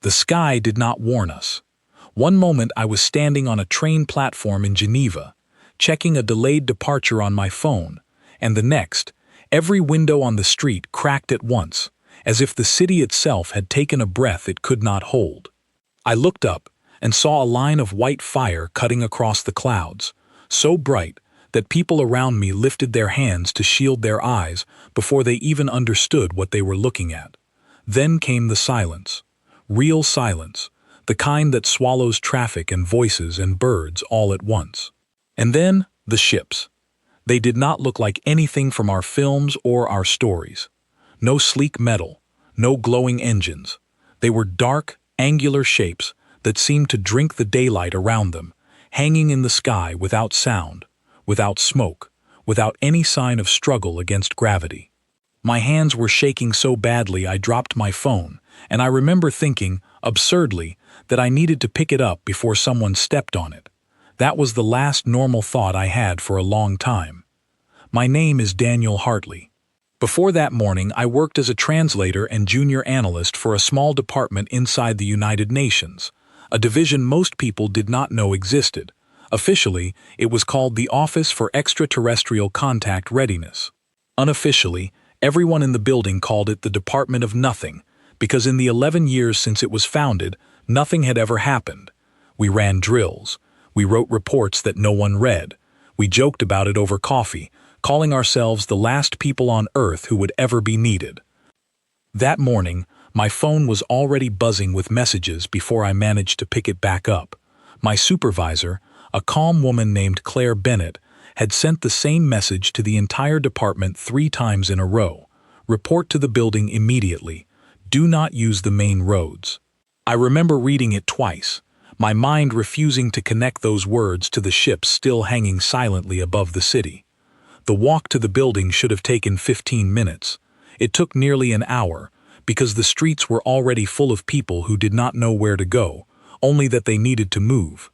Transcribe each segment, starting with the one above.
The sky did not warn us. One moment I was standing on a train platform in Geneva, checking a delayed departure on my phone, and the next, every window on the street cracked at once, as if the city itself had taken a breath it could not hold. I looked up and saw a line of white fire cutting across the clouds, so bright that people around me lifted their hands to shield their eyes before they even understood what they were looking at. Then came the silence. Real silence, the kind that swallows traffic and voices and birds all at once. And then, the ships. They did not look like anything from our films or our stories. No sleek metal, no glowing engines. They were dark, angular shapes that seemed to drink the daylight around them, hanging in the sky without sound, without smoke, without any sign of struggle against gravity. My hands were shaking so badly I dropped my phone, and I remember thinking, absurdly, that I needed to pick it up before someone stepped on it. That was the last normal thought I had for a long time. My name is Daniel Hartley. Before that morning, I worked as a translator and junior analyst for a small department inside the United Nations, a division most people did not know existed. Officially, it was called the Office for Extraterrestrial Contact Readiness. Unofficially, everyone in the building called it the Department of Nothing, because in the 11 years since it was founded, nothing had ever happened. We ran drills. We wrote reports that no one read. We joked about it over coffee, calling ourselves the last people on Earth who would ever be needed. That morning, my phone was already buzzing with messages before I managed to pick it back up. My supervisor, a calm woman named Claire Bennett, had sent the same message to the entire department 3 times in a row. Report to the building immediately. Do not use the main roads. I remember reading it twice, my mind refusing to connect those words to the ships still hanging silently above the city. The walk to the building should have taken 15 minutes. It took nearly an hour, because the streets were already full of people who did not know where to go, only that they needed to move.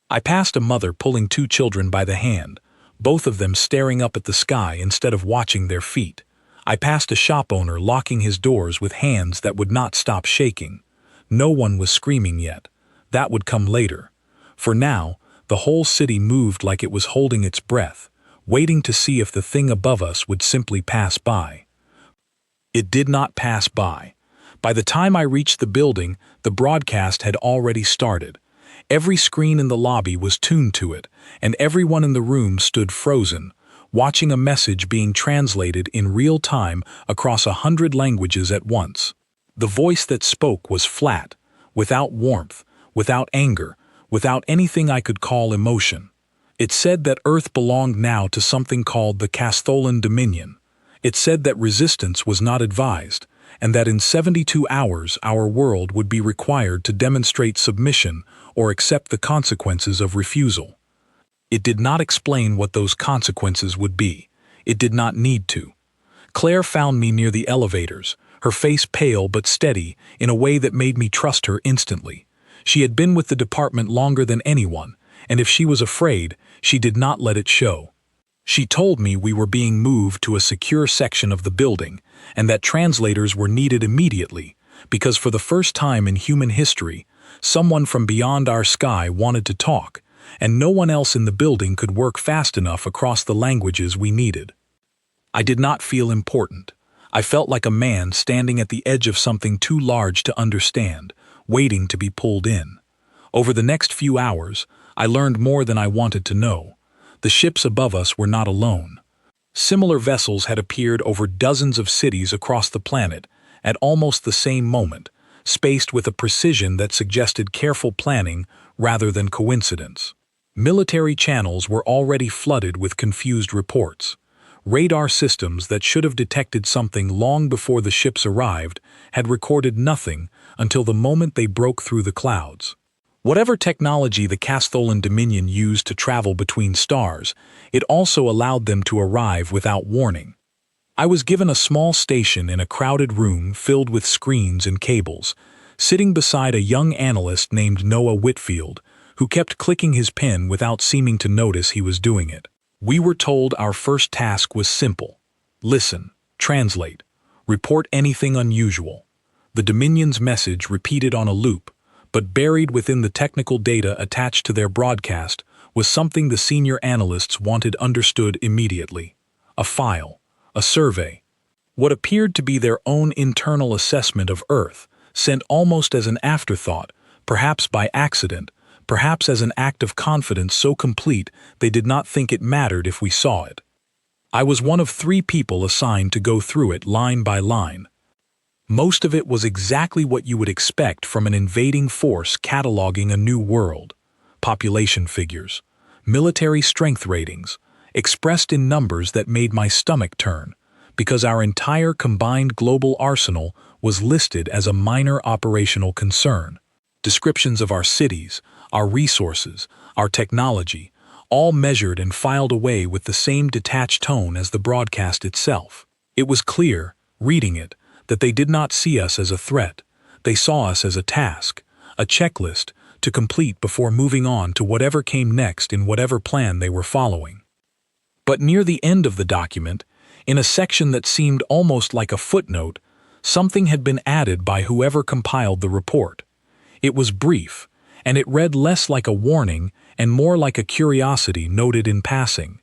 I passed a mother pulling 2 children by the hand, both of them staring up at the sky instead of watching their feet. I passed a shop owner locking his doors with hands that would not stop shaking. No one was screaming yet. That would come later. For now, the whole city moved like it was holding its breath, waiting to see if the thing above us would simply pass by. It did not pass by. By the time I reached the building, the broadcast had already started. Every screen in the lobby was tuned to it, and everyone in the room stood frozen, watching a message being translated in real time across 100 languages at once. The voice that spoke was flat, without warmth, without anger, without anything I could call emotion. It said that Earth belonged now to something called the Castolan Dominion. It said that resistance was not advised, and that in 72 hours our world would be required to demonstrate submission or accept the consequences of refusal. It did not explain what those consequences would be. It did not need to. Claire found me near the elevators, her face pale but steady in a way that made me trust her instantly. She had been with the department longer than anyone, and if she was afraid, she did not let it show. She told me we were being moved to a secure section of the building, and that translators were needed immediately, because for the first time in human history, someone from beyond our sky wanted to talk, and no one else in the building could work fast enough across the languages we needed. I did not feel important. I felt like a man standing at the edge of something too large to understand, waiting to be pulled in. Over the next few hours, I learned more than I wanted to know. The ships above us were not alone. Similar vessels had appeared over dozens of cities across the planet at almost the same moment, spaced with a precision that suggested careful planning rather than coincidence. Military channels were already flooded with confused reports. Radar systems that should have detected something long before the ships arrived had recorded nothing until the moment they broke through the clouds. Whatever technology the Castolan Dominion used to travel between stars, it also allowed them to arrive without warning. I was given a small station in a crowded room filled with screens and cables, sitting beside a young analyst named Noah Whitfield, who kept clicking his pen without seeming to notice he was doing it. We were told our first task was simple. Listen, translate, report anything unusual. the Dominion's message repeated on a loop, but buried within the technical data attached to their broadcast was something the senior analysts wanted understood immediately. A file, a survey. What appeared to be their own internal assessment of Earth, sent almost as an afterthought, perhaps by accident, perhaps as an act of confidence so complete they did not think it mattered if we saw it. I was one of 3 people assigned to go through it line by line. Most of it was exactly what you would expect from an invading force cataloging a new world. Population figures, military strength ratings, expressed in numbers that made my stomach turn, because our entire combined global arsenal was listed as a minor operational concern. Descriptions of our cities, our resources, our technology, all measured and filed away with the same detached tone as the broadcast itself. It was clear, reading it, that they did not see us as a threat. They saw us as a task, a checklist to complete before moving on to whatever came next in whatever plan they were following. But near the end of the document, in a section that seemed almost like a footnote, something had been added by whoever compiled the report. It was brief, and it read less like a warning and more like a curiosity noted in passing.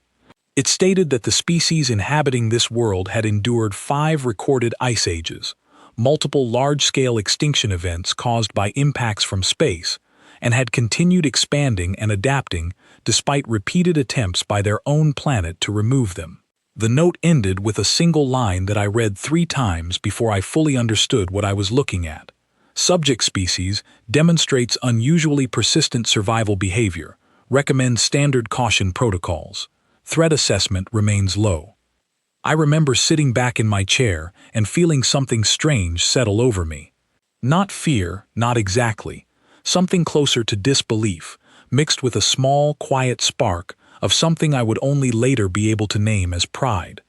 It stated that the species inhabiting this world had endured 5 recorded ice ages, multiple large-scale extinction events caused by impacts from space, and had continued expanding and adapting despite repeated attempts by their own planet to remove them. The note ended with a single line that I read 3 times before I fully understood what I was looking at. Subject species demonstrates unusually persistent survival behavior, recommends standard caution protocols. Threat assessment remains low. I remember sitting back in my chair and feeling something strange settle over me. Not fear, not exactly. Something closer to disbelief, mixed with a small, quiet spark of something I would only later be able to name as pride.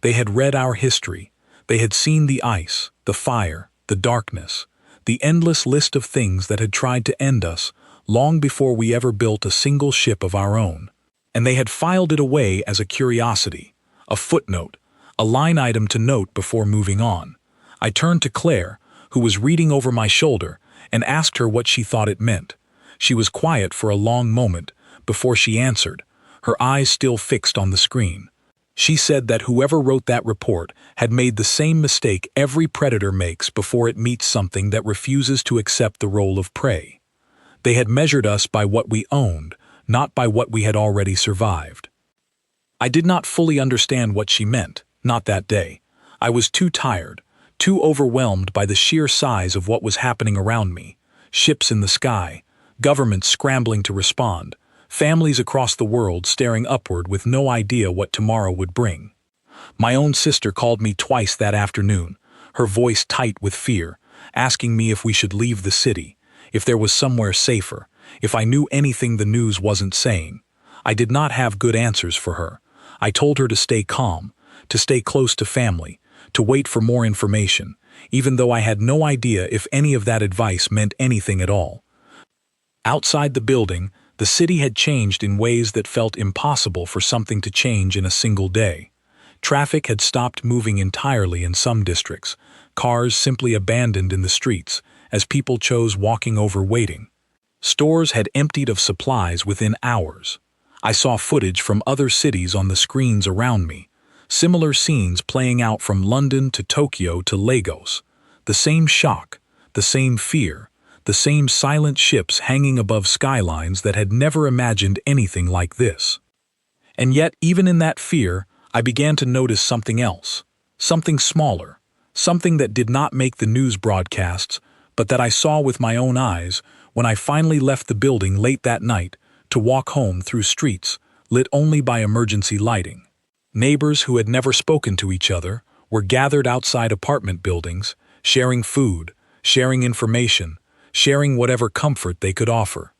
They had read our history. They had seen the ice, the fire, the darkness, the endless list of things that had tried to end us long before we ever built a single ship of our own. And they had filed it away as a curiosity, a footnote, a line item to note before moving on. I turned to Claire, who was reading over my shoulder, and asked her what she thought it meant. She was quiet for a long moment before she answered, her eyes still fixed on the screen. She said that whoever wrote that report had made the same mistake every predator makes before it meets something that refuses to accept the role of prey. They had measured us by what we owned, not by what we had already survived. I did not fully understand what she meant, not that day. I was too tired, too overwhelmed by the sheer size of what was happening around me. Ships in the sky, governments scrambling to respond, families across the world staring upward with no idea what tomorrow would bring. My own sister called me twice that afternoon, her voice tight with fear, asking me if we should leave the city, if there was somewhere safer, if I knew anything the news wasn't saying. I did not have good answers for her. I told her to stay calm, to stay close to family, to wait for more information, even though I had no idea if any of that advice meant anything at all. Outside the building, the city had changed in ways that felt impossible for something to change in a single day. Traffic had stopped moving entirely in some districts, cars simply abandoned in the streets, as people chose walking over waiting. Stores had emptied of supplies within hours. I saw footage from other cities on the screens around me, similar scenes playing out from London to Tokyo to Lagos. The same shock, the same fear, the same silent ships hanging above skylines that had never imagined anything like this. And yet, even in that fear, I began to notice something else, something smaller, something that did not make the news broadcasts, but that I saw with my own eyes when I finally left the building late that night to walk home through streets lit only by emergency lighting. Neighbors who had never spoken to each other were gathered outside apartment buildings, sharing food, sharing information, sharing whatever comfort they could offer.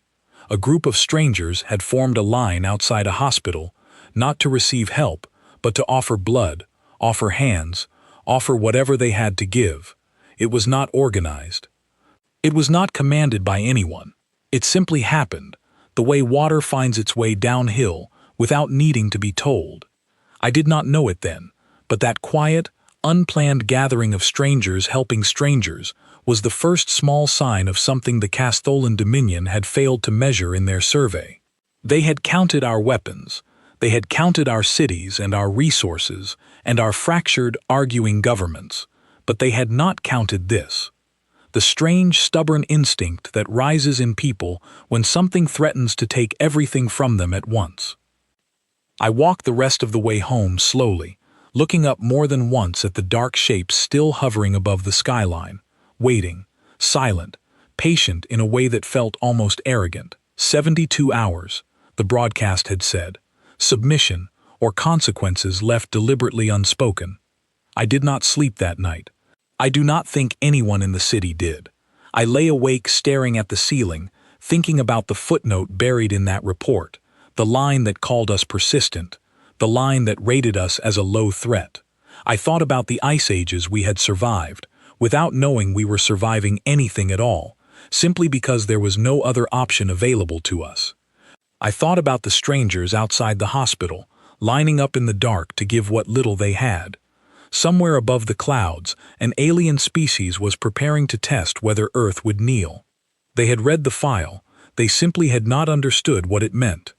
A group of strangers had formed a line outside a hospital, not to receive help, but to offer blood, offer hands, offer whatever they had to give. It was not organized. It was not commanded by anyone. It simply happened, the way water finds its way downhill without needing to be told. I did not know it then, but that quiet, unplanned gathering of strangers helping strangers was the first small sign of something the Castolan Dominion had failed to measure in their survey. They had counted our weapons, they had counted our cities and our resources and our fractured, arguing governments, but they had not counted this. The strange, stubborn instinct that rises in people when something threatens to take everything from them at once. I walked the rest of the way home slowly, looking up more than once at the dark shapes still hovering above the skyline, waiting, silent, patient in a way that felt almost arrogant. 72 hours, the broadcast had said. Submission or consequences left deliberately unspoken. I did not sleep that night. I do not think anyone in the city did. I lay awake staring at the ceiling, thinking about the footnote buried in that report, the line that called us persistent, the line that rated us as a low threat. I thought about the ice ages we had survived, without knowing we were surviving anything at all, simply because there was no other option available to us. I thought about the strangers outside the hospital, lining up in the dark to give what little they had. Somewhere above the clouds, an alien species was preparing to test whether Earth would kneel. They had read the file, they simply had not understood what it meant.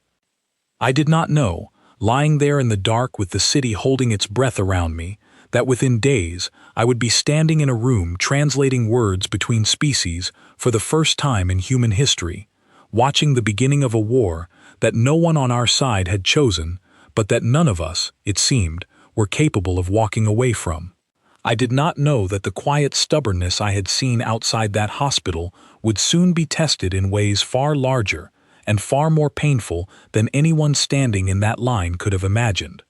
I did not know, lying there in the dark with the city holding its breath around me, that within days I would be standing in a room translating words between species for the first time in human history, watching the beginning of a war that no one on our side had chosen, but that none of us, it seemed, were capable of walking away from. I did not know that the quiet stubbornness I had seen outside that hospital would soon be tested in ways far larger and far more painful than anyone standing in that line could have imagined.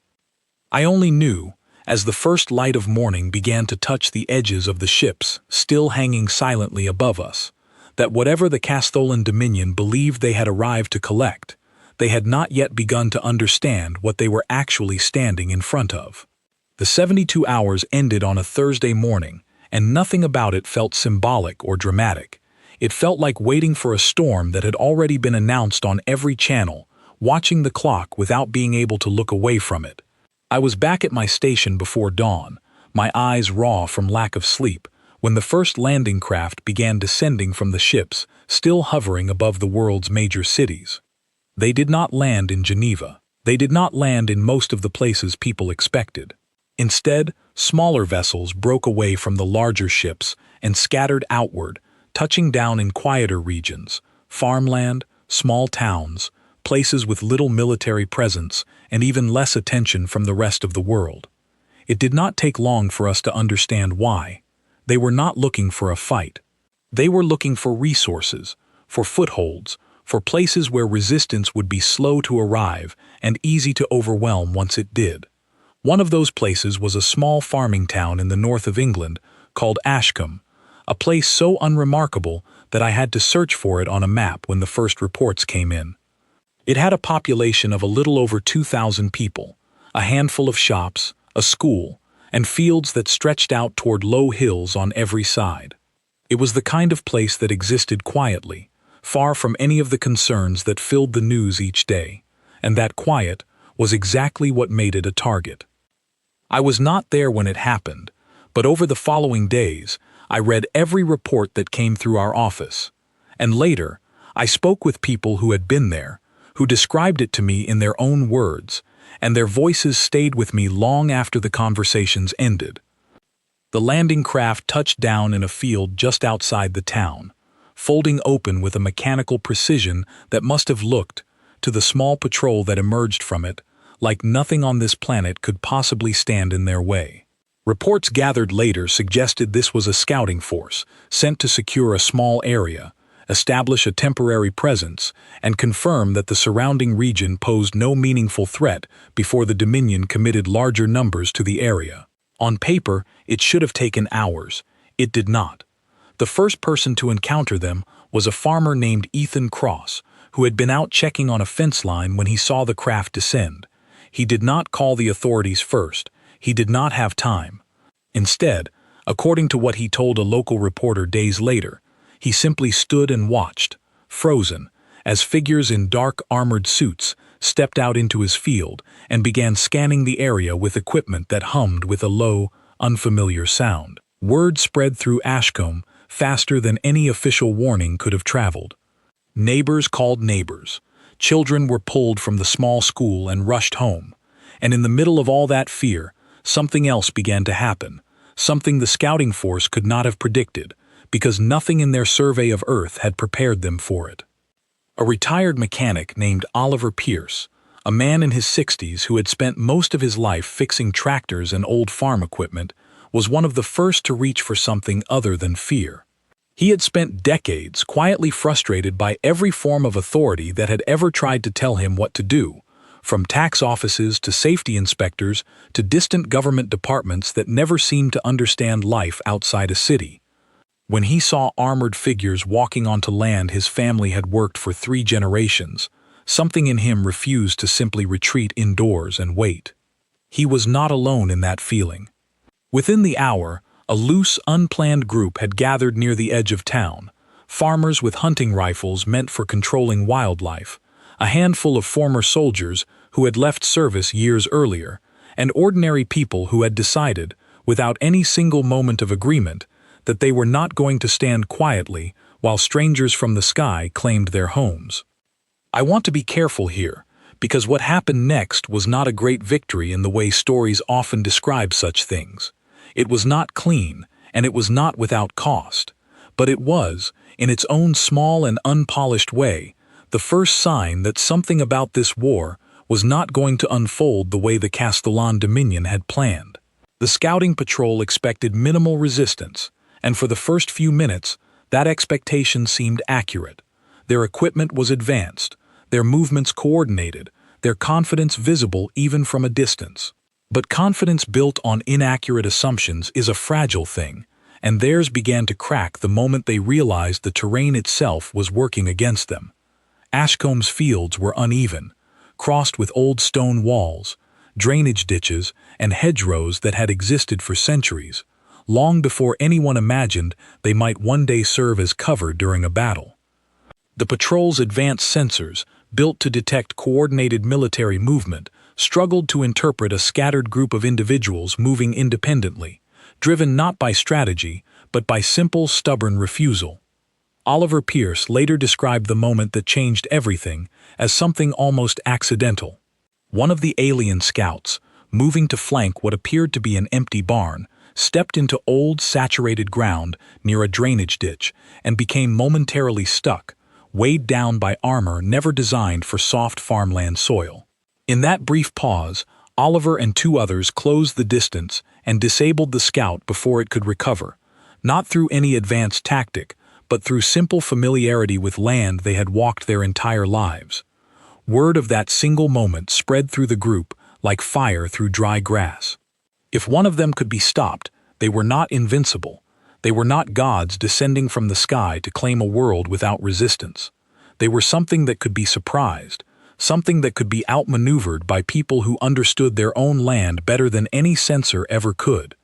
I only knew, as the first light of morning began to touch the edges of the ships still hanging silently above us, that whatever the Castolan Dominion believed they had arrived to collect, they had not yet begun to understand what they were actually standing in front of. The 72 hours ended on a Thursday morning, and nothing about it felt symbolic or dramatic. It felt like waiting for a storm that had already been announced on every channel, watching the clock without being able to look away from it. I was back at my station before dawn, my eyes raw from lack of sleep, when the first landing craft began descending from the ships, still hovering above the world's major cities. They did not land in Geneva. They did not land in most of the places people expected. Instead, smaller vessels broke away from the larger ships and scattered outward, touching down in quieter regions, farmland, small towns, places with little military presence, and even less attention from the rest of the world. It did not take long for us to understand why. They were not looking for a fight. They were looking for resources, for footholds, for places where resistance would be slow to arrive and easy to overwhelm once it did. One of those places was a small farming town in the north of England called Ashcombe, a place so unremarkable that I had to search for it on a map when the first reports came in. It had a population of a little over 2,000 people, a handful of shops, a school, and fields that stretched out toward low hills on every side. It was the kind of place that existed quietly, far from any of the concerns that filled the news each day, and that quiet was exactly what made it a target. I was not there when it happened, but over the following days, I read every report that came through our office, and later, I spoke with people who had been there, who described it to me in their own words, and their voices stayed with me long after the conversations ended. The landing craft touched down in a field just outside the town, folding open with a mechanical precision that must have looked, to the small patrol that emerged from it, like nothing on this planet could possibly stand in their way. Reports gathered later suggested this was a scouting force, sent to secure a small area, establish a temporary presence, and confirm that the surrounding region posed no meaningful threat before the Dominion committed larger numbers to the area. On paper, it should have taken hours. It did not. The first person to encounter them was a farmer named Ethan Cross, who had been out checking on a fence line when he saw the craft descend. He did not call the authorities first. He did not have time. Instead, according to what he told a local reporter days later, he simply stood and watched, frozen, as figures in dark armored suits stepped out into his field and began scanning the area with equipment that hummed with a low, unfamiliar sound. Word spread through Ashcombe faster than any official warning could have traveled. Neighbors called neighbors. Children were pulled from the small school and rushed home. And in the middle of all that fear, something else began to happen, something the scouting force could not have predicted, because nothing in their survey of Earth had prepared them for it. A retired mechanic named Oliver Pierce, a man in his 60s who had spent most of his life fixing tractors and old farm equipment, was one of the first to reach for something other than fear. He had spent decades quietly frustrated by every form of authority that had ever tried to tell him what to do, from tax offices to safety inspectors to distant government departments that never seemed to understand life outside a city. When he saw armored figures walking onto land his family had worked for 3 generations, something in him refused to simply retreat indoors and wait. He was not alone in that feeling. Within the hour, a loose, unplanned group had gathered near the edge of town, farmers with hunting rifles meant for controlling wildlife, a handful of former soldiers who had left service years earlier, and ordinary people who had decided, without any single moment of agreement, that they were not going to stand quietly while strangers from the sky claimed their homes. I want to be careful here, because what happened next was not a great victory in the way stories often describe such things. It was not clean, and it was not without cost, but it was, in its own small and unpolished way, the first sign that something about this war was not going to unfold the way the Castellan Dominion had planned. The scouting patrol expected minimal resistance, and for the first few minutes, that expectation seemed accurate. Their equipment was advanced, their movements coordinated, their confidence visible even from a distance. But confidence built on inaccurate assumptions is a fragile thing, and theirs began to crack the moment they realized the terrain itself was working against them. Ashcomb's fields were uneven, crossed with old stone walls, drainage ditches, and hedgerows that had existed for centuries, long before anyone imagined they might one day serve as cover during a battle. The patrol's advanced sensors, built to detect coordinated military movement, struggled to interpret a scattered group of individuals moving independently, driven not by strategy, but by simple, stubborn refusal. Oliver Pierce later described the moment that changed everything as something almost accidental. One of the alien scouts, moving to flank what appeared to be an empty barn, stepped into old, saturated ground near a drainage ditch and became momentarily stuck, weighed down by armor never designed for soft farmland soil. In that brief pause, Oliver and 2 others closed the distance and disabled the scout before it could recover, not through any advanced tactic, but through simple familiarity with land they had walked their entire lives. Word of that single moment spread through the group like fire through dry grass. If one of them could be stopped, they were not invincible. They were not gods descending from the sky to claim a world without resistance. They were something that could be surprised, something that could be outmaneuvered by people who understood their own land better than any censor ever could.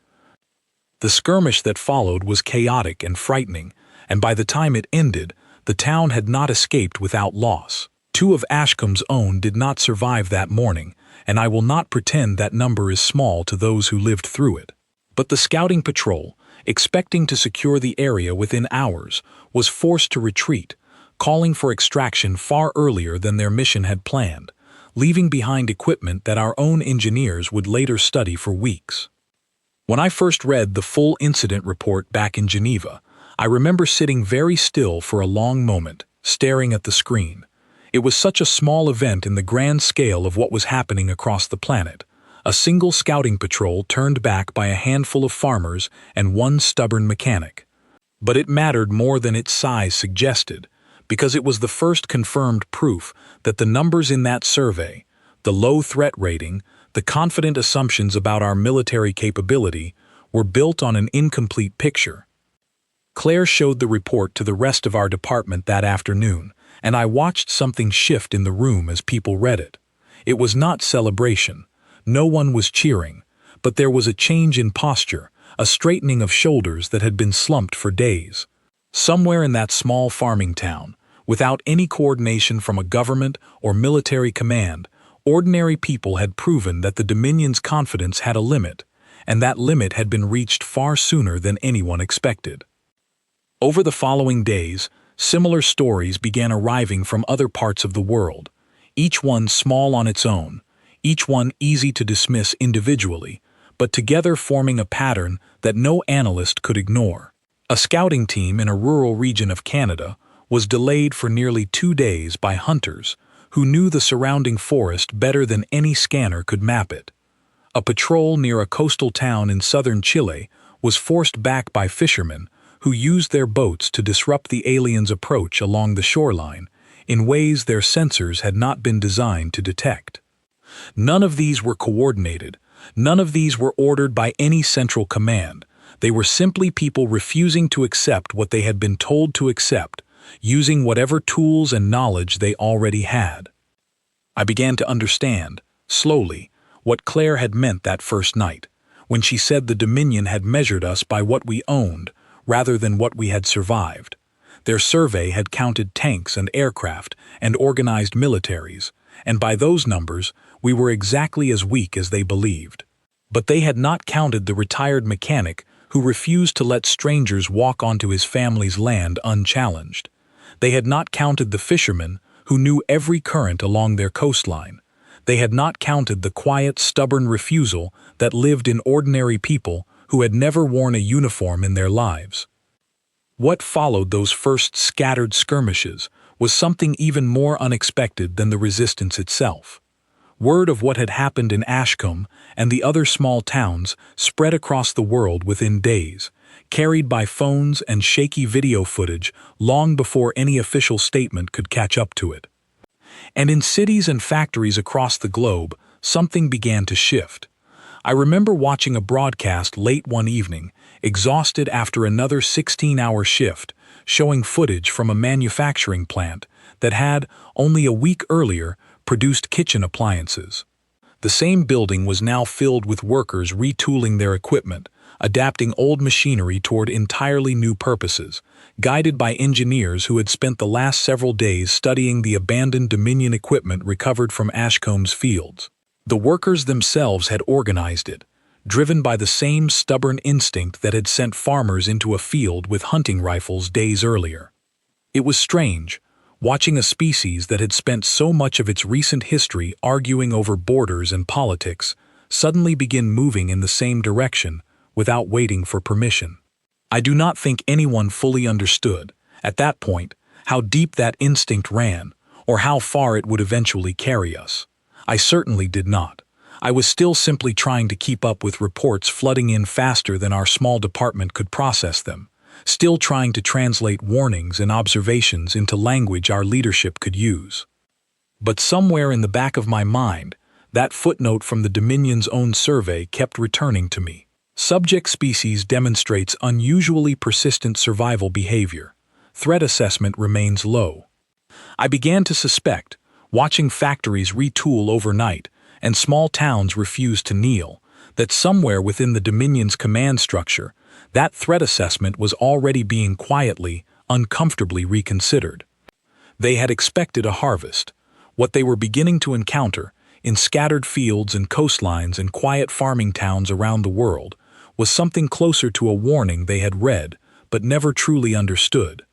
The skirmish that followed was chaotic and frightening, and by the time it ended, the town had not escaped without loss. 2 of Ashcomb's own did not survive that morning, and I will not pretend that number is small to those who lived through it. But the scouting patrol, expecting to secure the area within hours, was forced to retreat, calling for extraction far earlier than their mission had planned, leaving behind equipment that our own engineers would later study for weeks. When I first read the full incident report back in Geneva, I remember sitting very still for a long moment, staring at the screen. It was such a small event in the grand scale of what was happening across the planet. A single scouting patrol turned back by a handful of farmers and 1 stubborn mechanic. But it mattered more than its size suggested, because it was the first confirmed proof that the numbers in that survey, the low threat rating, the confident assumptions about our military capability, were built on an incomplete picture. Claire showed the report to the rest of our department that afternoon, and I watched something shift in the room as people read it. It was not celebration. No one was cheering, but there was a change in posture, a straightening of shoulders that had been slumped for days. Somewhere in that small farming town, without any coordination from a government or military command, ordinary people had proven that the Dominion's confidence had a limit, and that limit had been reached far sooner than anyone expected. Over the following days, similar stories began arriving from other parts of the world, each one small on its own, each one easy to dismiss individually, but together forming a pattern that no analyst could ignore. A scouting team in a rural region of Canada was delayed for nearly 2 days by hunters who knew the surrounding forest better than any scanner could map it. A patrol near a coastal town in southern Chile was forced back by fishermen who used their boats to disrupt the aliens' approach along the shoreline in ways their sensors had not been designed to detect. None of these were coordinated. None of these were ordered by any central command. They were simply people refusing to accept what they had been told to accept, using whatever tools and knowledge they already had. I began to understand, slowly, what Claire had meant that first night, when she said the Dominion had measured us by what we owned, rather than what we had survived. Their survey had counted tanks and aircraft and organized militaries, and by those numbers, we were exactly as weak as they believed. But they had not counted the retired mechanic who refused to let strangers walk onto his family's land unchallenged. They had not counted the fishermen who knew every current along their coastline. They had not counted the quiet, stubborn refusal that lived in ordinary people who had never worn a uniform in their lives. What followed those first scattered skirmishes was something even more unexpected than the resistance itself. Word of what had happened in Ashcombe and the other small towns spread across the world within days, carried by phones and shaky video footage long before any official statement could catch up to it. And in cities and factories across the globe, something began to shift. I remember watching a broadcast late one evening, exhausted after another 16-hour shift, showing footage from a manufacturing plant that had, only a week earlier, produced kitchen appliances. The same building was now filled with workers retooling their equipment, adapting old machinery toward entirely new purposes, guided by engineers who had spent the last several days studying the abandoned Dominion equipment recovered from Ashcombe's fields. The workers themselves had organized it, driven by the same stubborn instinct that had sent farmers into a field with hunting rifles days earlier. It was strange, watching a species that had spent so much of its recent history arguing over borders and politics suddenly begin moving in the same direction without waiting for permission. I do not think anyone fully understood, at that point, how deep that instinct ran, or how far it would eventually carry us. I certainly did not. I was still simply trying to keep up with reports flooding in faster than our small department could process them, still trying to translate warnings and observations into language our leadership could use. But somewhere in the back of my mind, that footnote from the Dominion's own survey kept returning to me. Subject species demonstrates unusually persistent survival behavior. Threat assessment remains low. I began to suspect, watching factories retool overnight and small towns refuse to kneel, that somewhere within the Dominion's command structure, that threat assessment was already being quietly, uncomfortably reconsidered. They had expected a harvest. What they were beginning to encounter, in scattered fields and coastlines and quiet farming towns around the world, was something closer to a warning they had read, but never truly understood.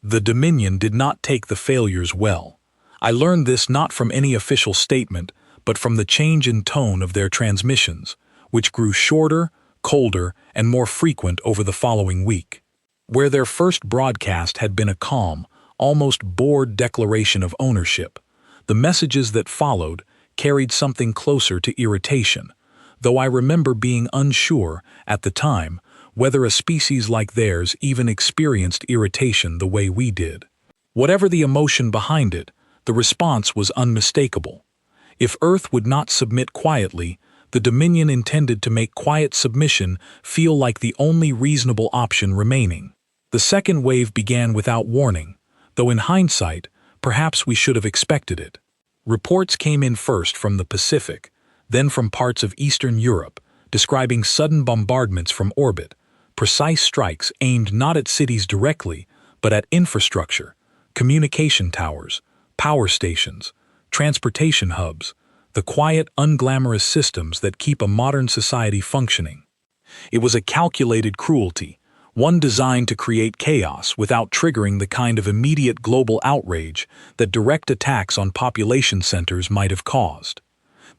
The Dominion did not take the failures well. I learned this not from any official statement, but from the change in tone of their transmissions, which grew shorter, colder, and more frequent over the following week. Where their first broadcast had been a calm, almost bored declaration of ownership, the messages that followed carried something closer to irritation, though I remember being unsure, at the time, whether a species like theirs even experienced irritation the way we did. Whatever the emotion behind it, the response was unmistakable. If Earth would not submit quietly, the Dominion intended to make quiet submission feel like the only reasonable option remaining. The second wave began without warning, though in hindsight, perhaps we should have expected it. Reports came in first from the Pacific, then from parts of Eastern Europe, describing sudden bombardments from orbit, precise strikes aimed not at cities directly, but at infrastructure, communication towers, power stations, transportation hubs, the quiet, unglamorous systems that keep a modern society functioning. It was a calculated cruelty, one designed to create chaos without triggering the kind of immediate global outrage that direct attacks on population centers might have caused.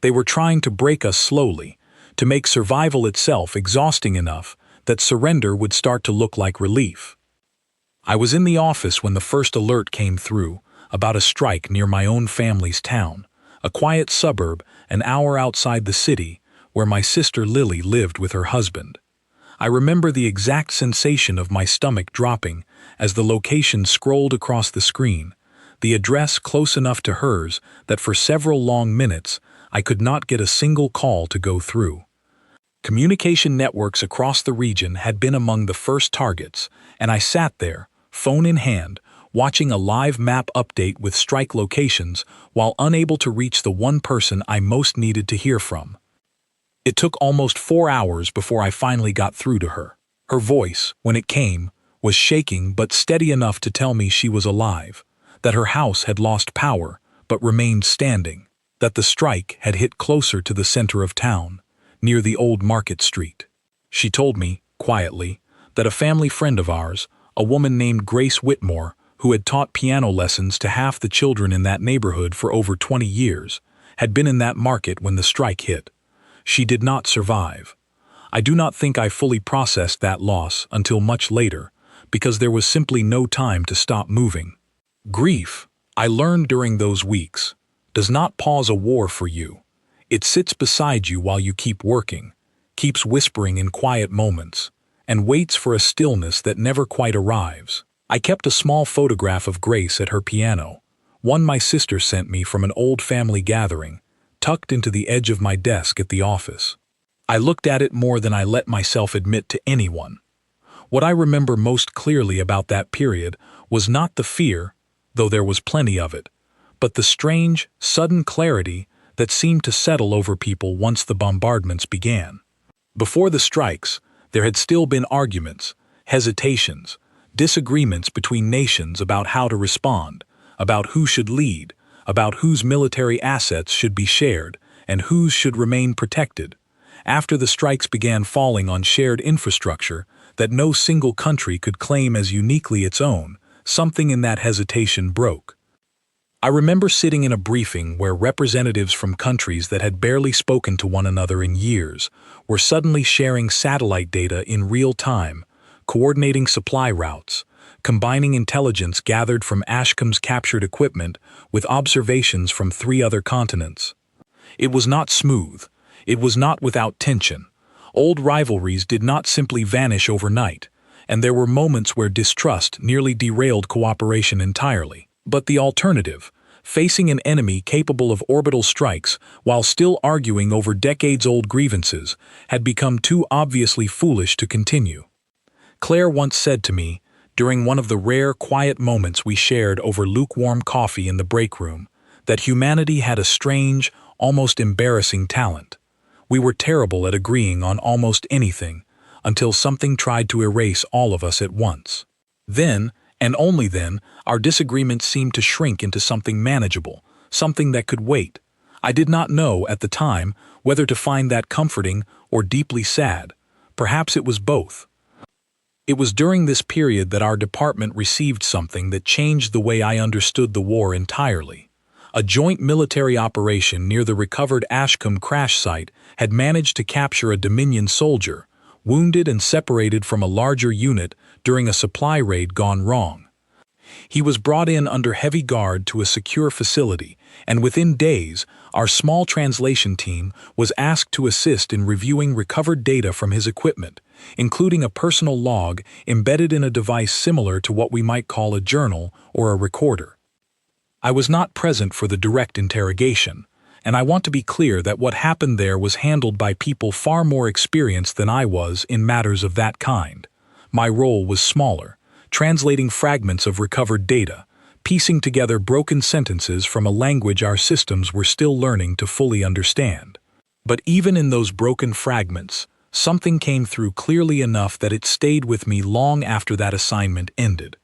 They were trying to break us slowly, to make survival itself exhausting enough that surrender would start to look like relief. I was in the office when the first alert came through about a strike near my own family's town, a quiet suburb an hour outside the city where my sister Lily lived with her husband. I remember the exact sensation of my stomach dropping as the location scrolled across the screen, the address close enough to hers that for several long minutes I could not get a single call to go through. Communication networks across the region had been among the first targets, and I sat there, phone in hand, watching a live map update with strike locations while unable to reach the one person I most needed to hear from. It took almost 4 hours before I finally got through to her. Her voice, when it came, was shaking but steady enough to tell me she was alive, that her house had lost power but remained standing, that the strike had hit closer to the center of town, near the old market street. She told me, quietly, that a family friend of ours, a woman named Grace Whitmore, who had taught piano lessons to half the children in that neighborhood for over 20 years, had been in that market when the strike hit. She did not survive. I do not think I fully processed that loss until much later, because there was simply no time to stop moving. Grief, I learned during those weeks, does not pause a war for you. It sits beside you while you keep working, keeps whispering in quiet moments, and waits for a stillness that never quite arrives. I kept a small photograph of Grace at her piano, one my sister sent me from an old family gathering, tucked into the edge of my desk at the office. I looked at it more than I let myself admit to anyone. What I remember most clearly about that period was not the fear, though there was plenty of it, but the strange, sudden clarity that seemed to settle over people once the bombardments began. Before the strikes, there had still been arguments, hesitations, disagreements between nations about how to respond, about who should lead, about whose military assets should be shared, and whose should remain protected. After the strikes began falling on shared infrastructure that no single country could claim as uniquely its own, something in that hesitation broke. I remember sitting in a briefing where representatives from countries that had barely spoken to one another in years were suddenly sharing satellite data in real time, coordinating supply routes, combining intelligence gathered from Ashcom's captured equipment with observations from 3 other continents. It was not smooth. It was not without tension. Old rivalries did not simply vanish overnight, and there were moments where distrust nearly derailed cooperation entirely. But the alternative, facing an enemy capable of orbital strikes while still arguing over decades-old grievances, had become too obviously foolish to continue. Claire once said to me, during one of the rare quiet moments we shared over lukewarm coffee in the break room, that humanity had a strange, almost embarrassing talent. We were terrible at agreeing on almost anything, until something tried to erase all of us at once. Then, and only then, our disagreements seemed to shrink into something manageable, something that could wait. I did not know, at the time, whether to find that comforting or deeply sad. Perhaps it was both. It was during this period that our department received something that changed the way I understood the war entirely. A joint military operation near the recovered Ashcombe crash site had managed to capture a Dominion soldier, wounded and separated from a larger unit during a supply raid gone wrong. He was brought in under heavy guard to a secure facility, and within days, our small translation team was asked to assist in reviewing recovered data from his equipment, including a personal log embedded in a device similar to what we might call a journal or a recorder. I was not present for the direct interrogation, and I want to be clear that what happened there was handled by people far more experienced than I was in matters of that kind. My role was smaller, translating fragments of recovered data, piecing together broken sentences from a language our systems were still learning to fully understand. But even in those broken fragments, something came through clearly enough that it stayed with me long after that assignment ended.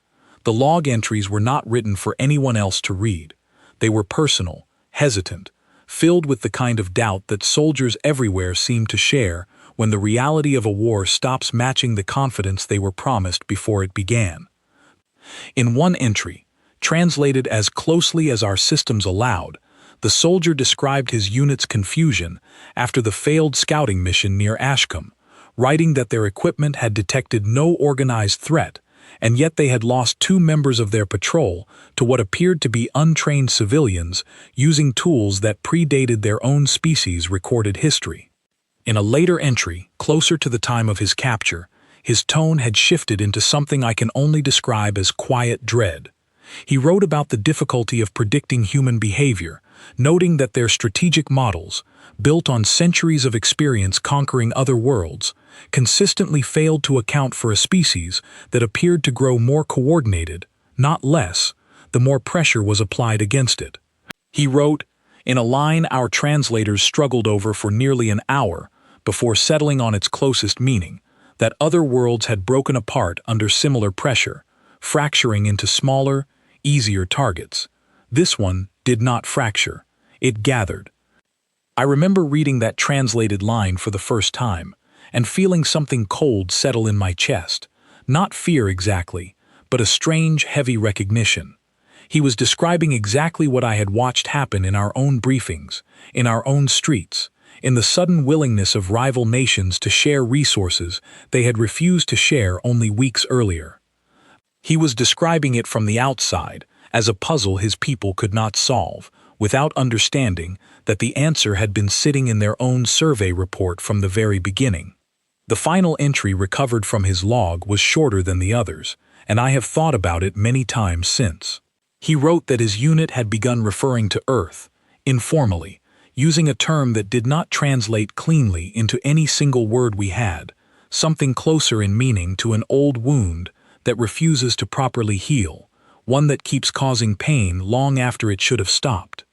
The log entries were not written for anyone else to read. They were personal, hesitant, filled with the kind of doubt that soldiers everywhere seemed to share when the reality of a war stops matching the confidence they were promised before it began. In one entry, translated as closely as our systems allowed, the soldier described his unit's confusion after the failed scouting mission near Ashcombe, writing that their equipment had detected no organized threat, and yet they had lost 2 members of their patrol to what appeared to be untrained civilians using tools that predated their own species' recorded history. In a later entry, closer to the time of his capture, his tone had shifted into something I can only describe as quiet dread. He wrote about the difficulty of predicting human behavior, noting that their strategic models, built on centuries of experience conquering other worlds, consistently failed to account for a species that appeared to grow more coordinated, not less, the more pressure was applied against it. He wrote, in a line our translators struggled over for nearly an hour before settling on its closest meaning, that other worlds had broken apart under similar pressure, fracturing into smaller, easier targets. This one did not fracture. It gathered. I remember reading that translated line for the first time and feeling something cold settle in my chest. Not fear exactly, but a strange, heavy recognition. He was describing exactly what I had watched happen in our own briefings, in our own streets, in the sudden willingness of rival nations to share resources they had refused to share only weeks earlier. He was describing it from the outside, as a puzzle his people could not solve, without understanding that the answer had been sitting in their own survey report from the very beginning. The final entry recovered from his log was shorter than the others, and I have thought about it many times since. He wrote that his unit had begun referring to Earth, informally, using a term that did not translate cleanly into any single word we had, something closer in meaning to an old wound that refuses to properly heal, one that keeps causing pain long after it should have stopped.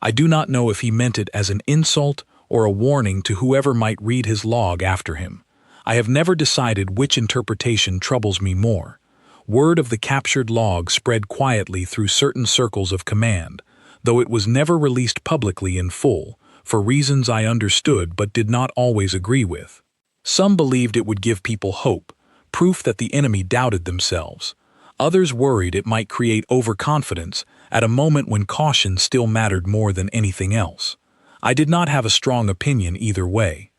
I do not know if he meant it as an insult or a warning to whoever might read his log after him. I have never decided which interpretation troubles me more. Word of the captured log spread quietly through certain circles of command, though it was never released publicly in full, for reasons I understood but did not always agree with. Some believed it would give people hope, proof that the enemy doubted themselves. Others worried it might create overconfidence at a moment when caution still mattered more than anything else. I did not have a strong opinion either way.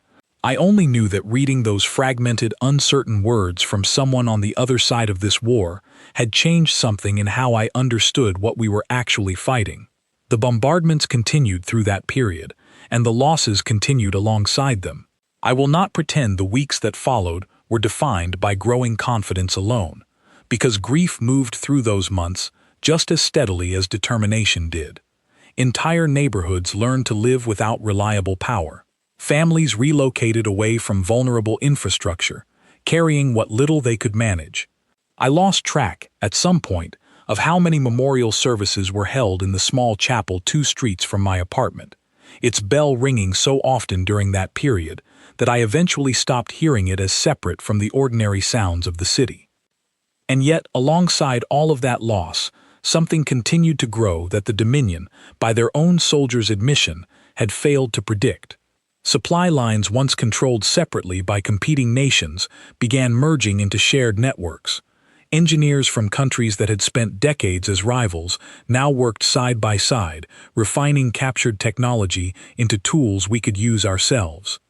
I only knew that reading those fragmented, uncertain words from someone on the other side of this war had changed something in how I understood what we were actually fighting. The bombardments continued through that period, and the losses continued alongside them. I will not pretend the weeks that followed were defined by growing confidence alone, because grief moved through those months just as steadily as determination did. Entire neighborhoods learned to live without reliable power. Families relocated away from vulnerable infrastructure, carrying what little they could manage. I lost track, at some point, of how many memorial services were held in the small chapel 2 streets from my apartment, its bell ringing so often during that period that I eventually stopped hearing it as separate from the ordinary sounds of the city. And yet, alongside all of that loss, something continued to grow that the Dominion, by their own soldiers' admission, had failed to predict. Supply lines once controlled separately by competing nations began merging into shared networks. Engineers from countries that had spent decades as rivals now worked side by side, refining captured technology into tools we could use ourselves.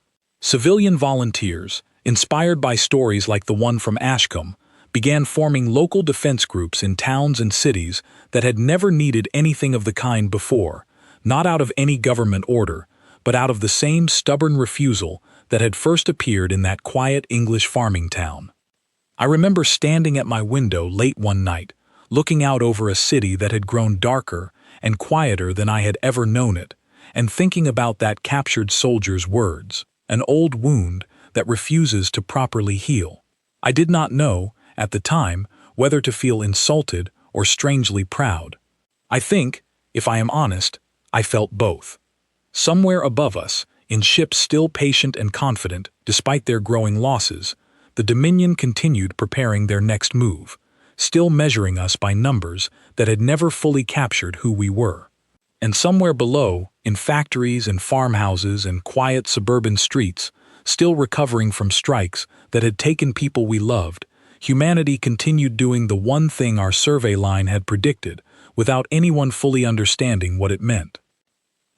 Civilian volunteers, inspired by stories like the one from Ashcombe, began forming local defense groups in towns and cities that had never needed anything of the kind before, not out of any government order, but out of the same stubborn refusal that had first appeared in that quiet English farming town. I remember standing at my window late one night, looking out over a city that had grown darker and quieter than I had ever known it, and thinking about that captured soldier's words, an old wound that refuses to properly heal. I did not know, at the time, whether to feel insulted or strangely proud. I think, if I am honest, I felt both. Somewhere above us, in ships still patient and confident despite their growing losses, the Dominion continued preparing their next move, still measuring us by numbers that had never fully captured who we were. And somewhere below, in factories and farmhouses and quiet suburban streets, still recovering from strikes that had taken people we loved, humanity continued doing the one thing our survey line had predicted, without anyone fully understanding what it meant.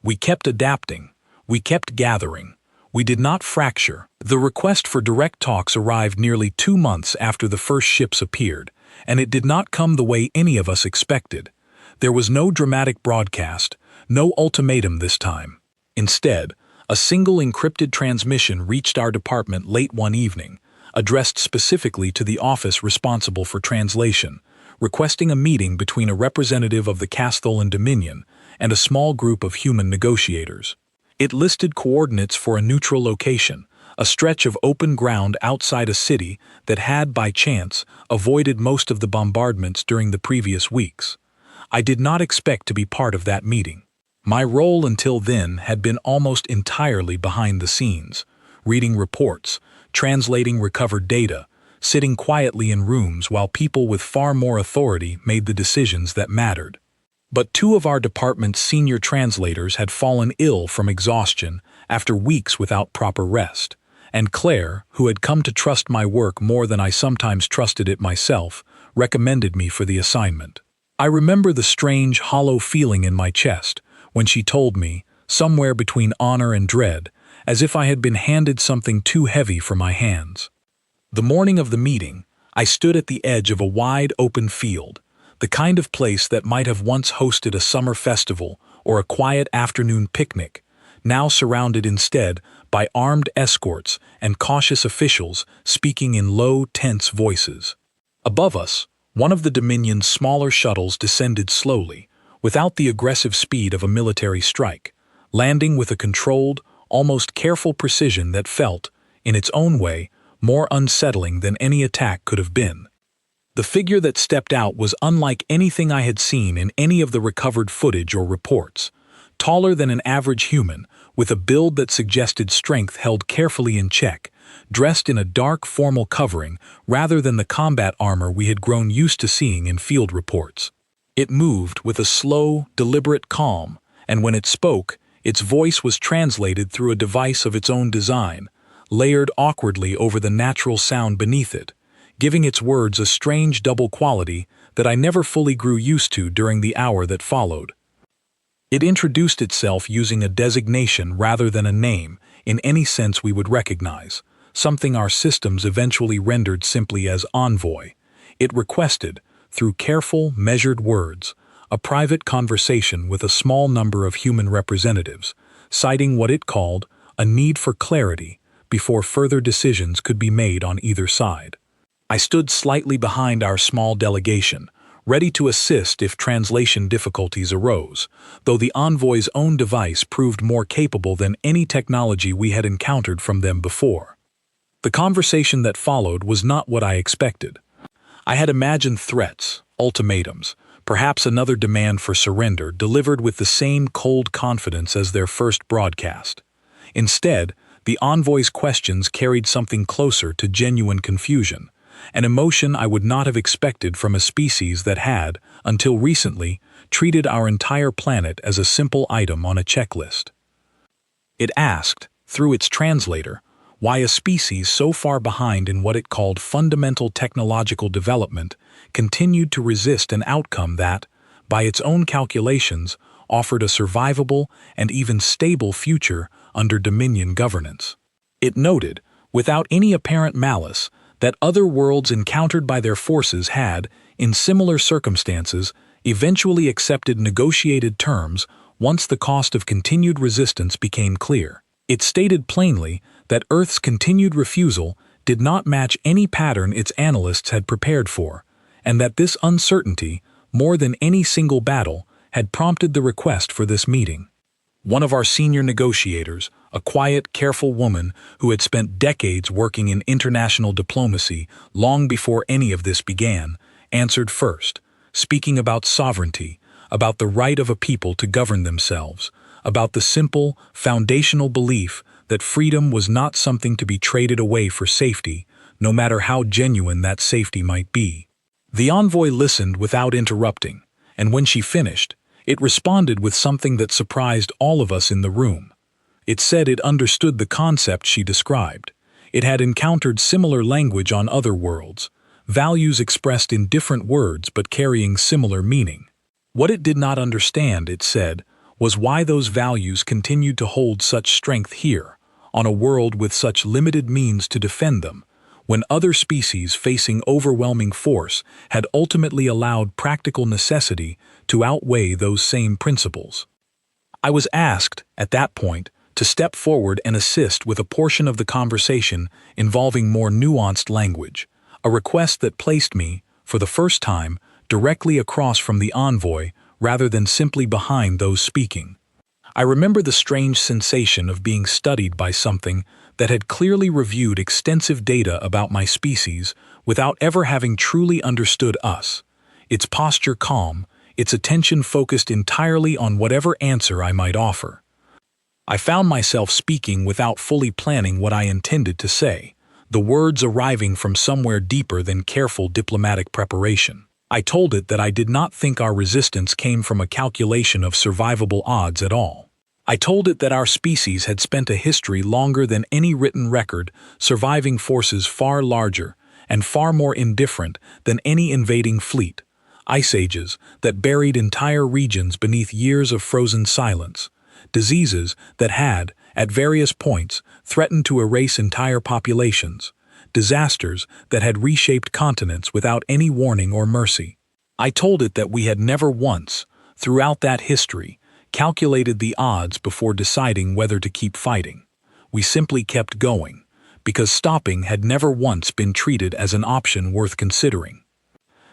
We kept adapting. We kept gathering. We did not fracture. The request for direct talks arrived nearly 2 months after the first ships appeared, and it did not come the way any of us expected. There was no dramatic broadcast, no ultimatum this time. Instead, a single encrypted transmission reached our department late one evening, addressed specifically to the office responsible for translation, requesting a meeting between a representative of the Castholan Dominion and a small group of human negotiators. It listed coordinates for a neutral location, a stretch of open ground outside a city that had, by chance, avoided most of the bombardments during the previous weeks. I did not expect to be part of that meeting. My role until then had been almost entirely behind the scenes, reading reports, translating recovered data, sitting quietly in rooms while people with far more authority made the decisions that mattered. But 2 of our department's senior translators had fallen ill from exhaustion after weeks without proper rest, and Claire, who had come to trust my work more than I sometimes trusted it myself, recommended me for the assignment. I remember the strange, hollow feeling in my chest when she told me, somewhere between honor and dread, as if I had been handed something too heavy for my hands. The morning of the meeting, I stood at the edge of a wide open field, the kind of place that might have once hosted a summer festival or a quiet afternoon picnic, now surrounded instead by armed escorts and cautious officials speaking in low, tense voices. Above us, one of the Dominion's smaller shuttles descended slowly, without the aggressive speed of a military strike, landing with a controlled, almost careful precision that felt, in its own way, more unsettling than any attack could have been. The figure that stepped out was unlike anything I had seen in any of the recovered footage or reports. Taller than an average human, with a build that suggested strength held carefully in check, dressed in a dark formal covering rather than the combat armor we had grown used to seeing in field reports. It moved with a slow, deliberate calm, and when it spoke, its voice was translated through a device of its own design, layered awkwardly over the natural sound beneath it, giving its words a strange double quality that I never fully grew used to during the hour that followed. It introduced itself using a designation rather than a name in any sense we would recognize, something our systems eventually rendered simply as envoy. It requested, through careful, measured words, a private conversation with a small number of human representatives, citing what it called a need for clarity before further decisions could be made on either side. I stood slightly behind our small delegation, ready to assist if translation difficulties arose, though the envoy's own device proved more capable than any technology we had encountered from them before. The conversation that followed was not what I expected. I had imagined threats, ultimatums, perhaps another demand for surrender delivered with the same cold confidence as their first broadcast. Instead, the envoy's questions carried something closer to genuine confusion, an emotion I would not have expected from a species that had, until recently, treated our entire planet as a simple item on a checklist. It asked, through its translator, why a species so far behind in what it called fundamental technological development continued to resist an outcome that, by its own calculations, offered a survivable and even stable future under Dominion governance. It noted, without any apparent malice, that other worlds encountered by their forces had, in similar circumstances, eventually accepted negotiated terms once the cost of continued resistance became clear. It stated plainly that Earth's continued refusal did not match any pattern its analysts had prepared for, and that this uncertainty, more than any single battle, had prompted the request for this meeting. One of our senior negotiators, a quiet, careful woman who had spent decades working in international diplomacy long before any of this began, answered first, speaking about sovereignty, about the right of a people to govern themselves, about the simple, foundational belief that freedom was not something to be traded away for safety, no matter how genuine that safety might be. The envoy listened without interrupting, and when she finished, it responded with something that surprised all of us in the room. It said it understood the concept she described. It had encountered similar language on other worlds, values expressed in different words but carrying similar meaning. What it did not understand, it said, was why those values continued to hold such strength here, on a world with such limited means to defend them, when other species facing overwhelming force had ultimately allowed practical necessity to outweigh those same principles. I was asked, at that point, to step forward and assist with a portion of the conversation involving more nuanced language, a request that placed me, for the first time, directly across from the envoy rather than simply behind those speaking. I remember the strange sensation of being studied by something that had clearly reviewed extensive data about my species without ever having truly understood us, its posture calm, its attention focused entirely on whatever answer I might offer. I found myself speaking without fully planning what I intended to say, the words arriving from somewhere deeper than careful diplomatic preparation. I told it that I did not think our resistance came from a calculation of survivable odds at all. I told it that our species had spent a history longer than any written record, surviving forces far larger and far more indifferent than any invading fleet, ice ages that buried entire regions beneath years of frozen silence, diseases that had, at various points, threatened to erase entire populations, disasters that had reshaped continents without any warning or mercy. I told it that we had never once, throughout that history, calculated the odds before deciding whether to keep fighting. We simply kept going, because stopping had never once been treated as an option worth considering.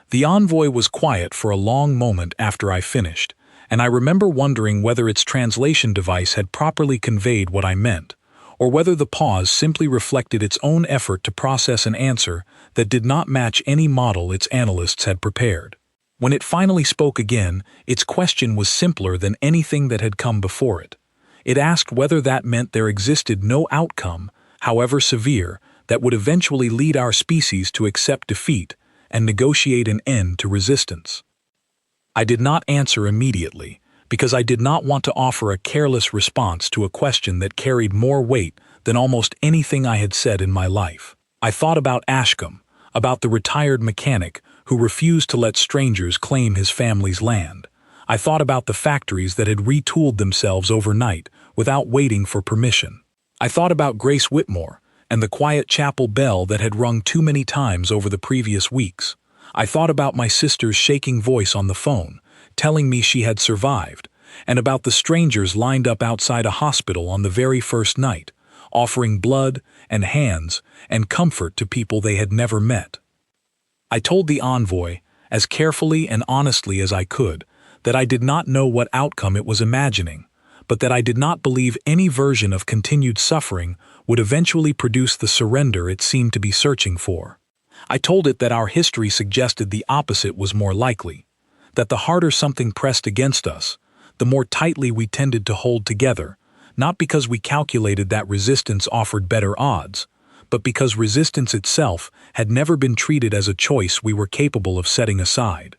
The envoy was quiet for a long moment after I finished, and I remember wondering whether its translation device had properly conveyed what I meant, or whether the pause simply reflected its own effort to process an answer that did not match any model its analysts had prepared. When it finally spoke again, its question was simpler than anything that had come before it. It asked whether that meant there existed no outcome, however severe, that would eventually lead our species to accept defeat and negotiate an end to resistance. I did not answer immediately, because I did not want to offer a careless response to a question that carried more weight than almost anything I had said in my life. I thought about Ashcombe, about the retired mechanic who refused to let strangers claim his family's land. I thought about the factories that had retooled themselves overnight without waiting for permission. I thought about Grace Whitmore and the quiet chapel bell that had rung too many times over the previous weeks. I thought about my sister's shaking voice on the phone, telling me she had survived, and about the strangers lined up outside a hospital on the very first night, offering blood and hands and comfort to people they had never met. I told the envoy, as carefully and honestly as I could, that I did not know what outcome it was imagining, but that I did not believe any version of continued suffering would eventually produce the surrender it seemed to be searching for. I told it that our history suggested the opposite was more likely, that the harder something pressed against us, the more tightly we tended to hold together, not because we calculated that resistance offered better odds, but because resistance itself had never been treated as a choice we were capable of setting aside.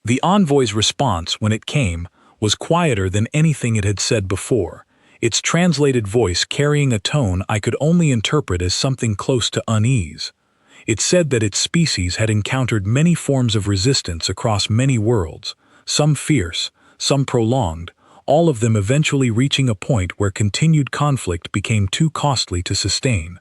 The envoy's response, when it came, was quieter than anything it had said before, its translated voice carrying a tone I could only interpret as something close to unease. It said that its species had encountered many forms of resistance across many worlds, some fierce, some prolonged, all of them eventually reaching a point where continued conflict became too costly to sustain.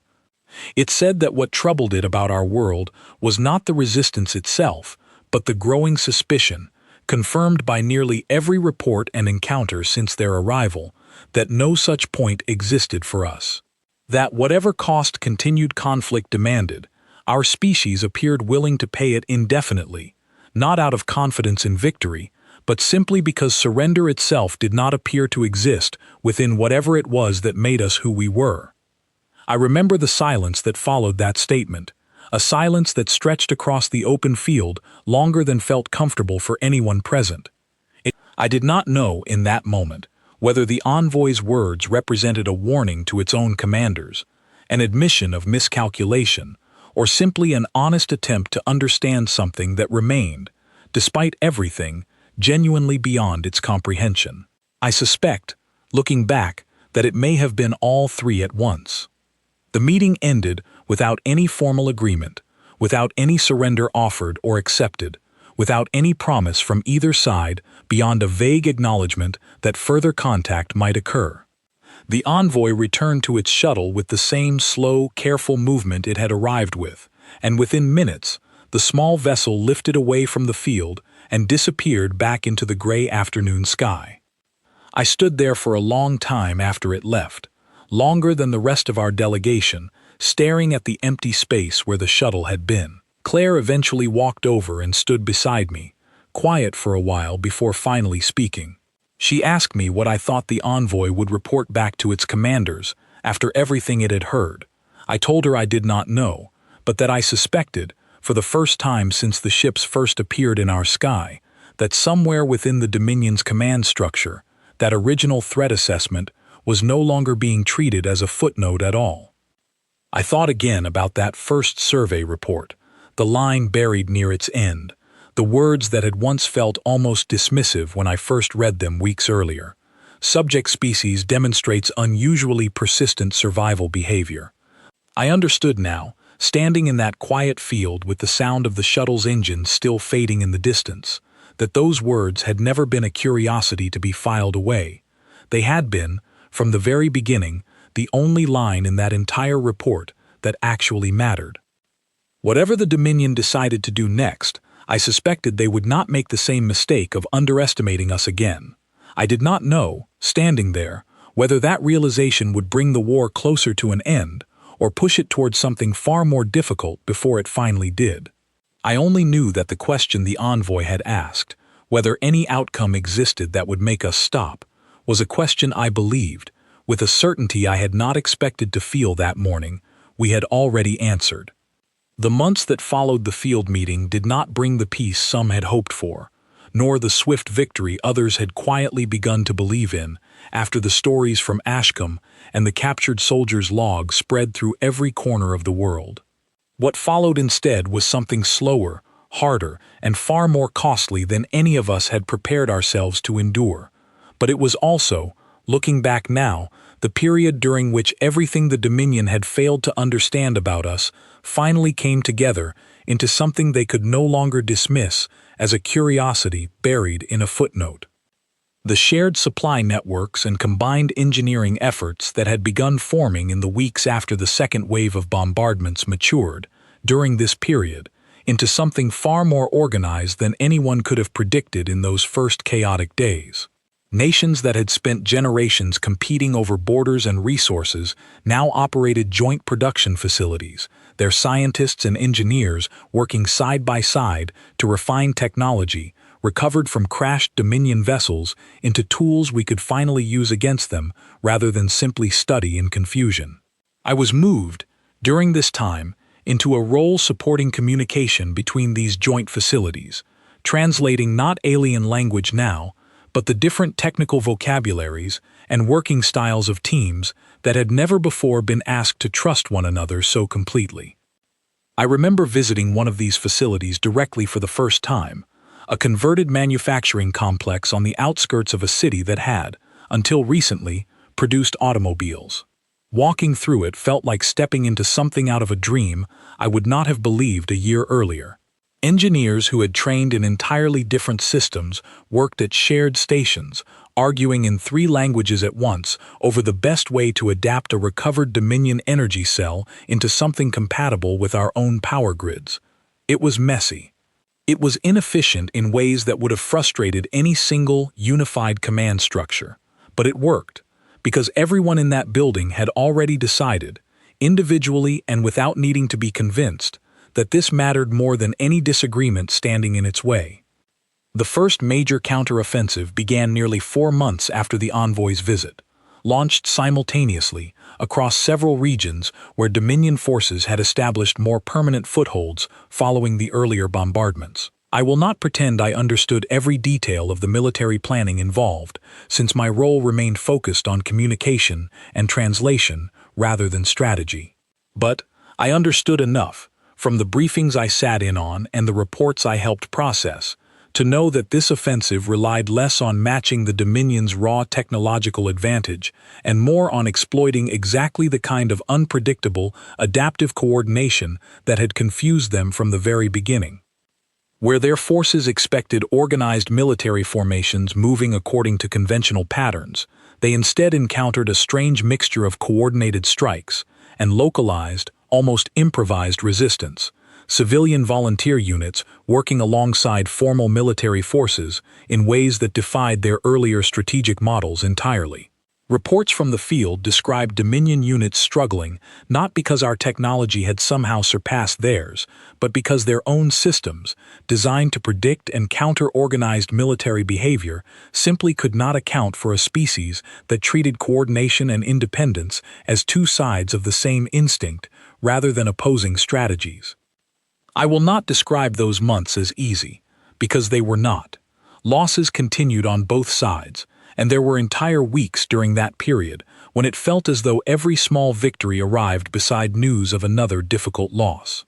It said that what troubled it about our world was not the resistance itself, but the growing suspicion, confirmed by nearly every report and encounter since their arrival, that no such point existed for us. That whatever cost continued conflict demanded, our species appeared willing to pay it indefinitely, not out of confidence in victory, but simply because surrender itself did not appear to exist within whatever it was that made us who we were. I remember the silence that followed that statement, a silence that stretched across the open field longer than felt comfortable for anyone present. I did not know in that moment whether the envoy's words represented a warning to its own commanders, an admission of miscalculation, or simply an honest attempt to understand something that remained, despite everything, genuinely beyond its comprehension. I suspect, looking back, that it may have been all three at once. The meeting ended without any formal agreement, without any surrender offered or accepted, without any promise from either side beyond a vague acknowledgement that further contact might occur. The envoy returned to its shuttle with the same slow, careful movement it had arrived with, and within minutes, the small vessel lifted away from the field and disappeared back into the gray afternoon sky. I stood there for a long time after it left, longer than the rest of our delegation, staring at the empty space where the shuttle had been. Claire eventually walked over and stood beside me, quiet for a while before finally speaking. She asked me what I thought the envoy would report back to its commanders after everything it had heard. I told her I did not know, but that I suspected, for the first time since the ships first appeared in our sky, that somewhere within the Dominion's command structure, that original threat assessment was no longer being treated as a footnote at all. I thought again about that first survey report, the line buried near its end, the words that had once felt almost dismissive when I first read them weeks earlier. Subject species demonstrates unusually persistent survival behavior. I understood now, standing in that quiet field with the sound of the shuttle's engine still fading in the distance, that those words had never been a curiosity to be filed away. They had been, from the very beginning, the only line in that entire report that actually mattered. Whatever the Dominion decided to do next, I suspected they would not make the same mistake of underestimating us again. I did not know, standing there, whether that realization would bring the war closer to an end or push it towards something far more difficult before it finally did. I only knew that the question the envoy had asked, whether any outcome existed that would make us stop, was a question I believed, with a certainty I had not expected to feel that morning, we had already answered. The months that followed the field meeting did not bring the peace some had hoped for, nor the swift victory others had quietly begun to believe in after the stories from Ashcombe and the captured soldiers' log spread through every corner of the world. What followed instead was something slower, harder, and far more costly than any of us had prepared ourselves to endure. But it was also, looking back now, the period during which everything the Dominion had failed to understand about us finally came together into something they could no longer dismiss as a curiosity buried in a footnote. The shared supply networks and combined engineering efforts that had begun forming in the weeks after the second wave of bombardments matured, during this period, into something far more organized than anyone could have predicted in those first chaotic days. Nations that had spent generations competing over borders and resources now operated joint production facilities, their scientists and engineers working side by side to refine technology recovered from crashed Dominion vessels into tools we could finally use against them rather than simply study in confusion. I was moved, during this time, into a role supporting communication between these joint facilities, translating not alien language now, but the different technical vocabularies and working styles of teams that had never before been asked to trust one another so completely. I remember visiting one of these facilities directly for the first time, a converted manufacturing complex on the outskirts of a city that had, until recently, produced automobiles. Walking through it felt like stepping into something out of a dream I would not have believed a year earlier. Engineers who had trained in entirely different systems worked at shared stations, arguing in 3 languages at once over the best way to adapt a recovered Dominion energy cell into something compatible with our own power grids. It was messy. It was inefficient in ways that would have frustrated any single, unified command structure. But it worked, because everyone in that building had already decided, individually and without needing to be convinced, that this mattered more than any disagreement standing in its way. The first major counteroffensive began nearly 4 months after the envoy's visit, launched simultaneously across several regions where Dominion forces had established more permanent footholds following the earlier bombardments. I will not pretend I understood every detail of the military planning involved, since my role remained focused on communication and translation rather than strategy. But I understood enough, from the briefings I sat in on and the reports I helped process, to know that this offensive relied less on matching the Dominion's raw technological advantage and more on exploiting exactly the kind of unpredictable, adaptive coordination that had confused them from the very beginning. Where their forces expected organized military formations moving according to conventional patterns, they instead encountered a strange mixture of coordinated strikes and localized, almost improvised resistance, civilian volunteer units working alongside formal military forces in ways that defied their earlier strategic models entirely. Reports from the field described Dominion units struggling not because our technology had somehow surpassed theirs, but because their own systems, designed to predict and counter organized military behavior, simply could not account for a species that treated coordination and independence as two sides of the same instinct rather than opposing strategies. I will not describe those months as easy, because they were not. Losses continued on both sides, and there were entire weeks during that period when it felt as though every small victory arrived beside news of another difficult loss.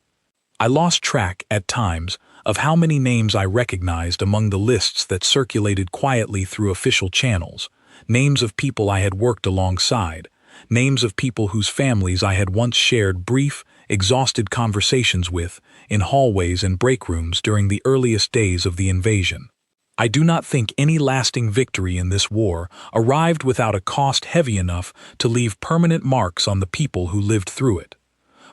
I lost track, at times, of how many names I recognized among the lists that circulated quietly through official channels, names of people I had worked alongside, names of people whose families I had once shared brief, exhausted conversations with in hallways and break rooms during the earliest days of the invasion. I do not think any lasting victory in this war arrived without a cost heavy enough to leave permanent marks on the people who lived through it.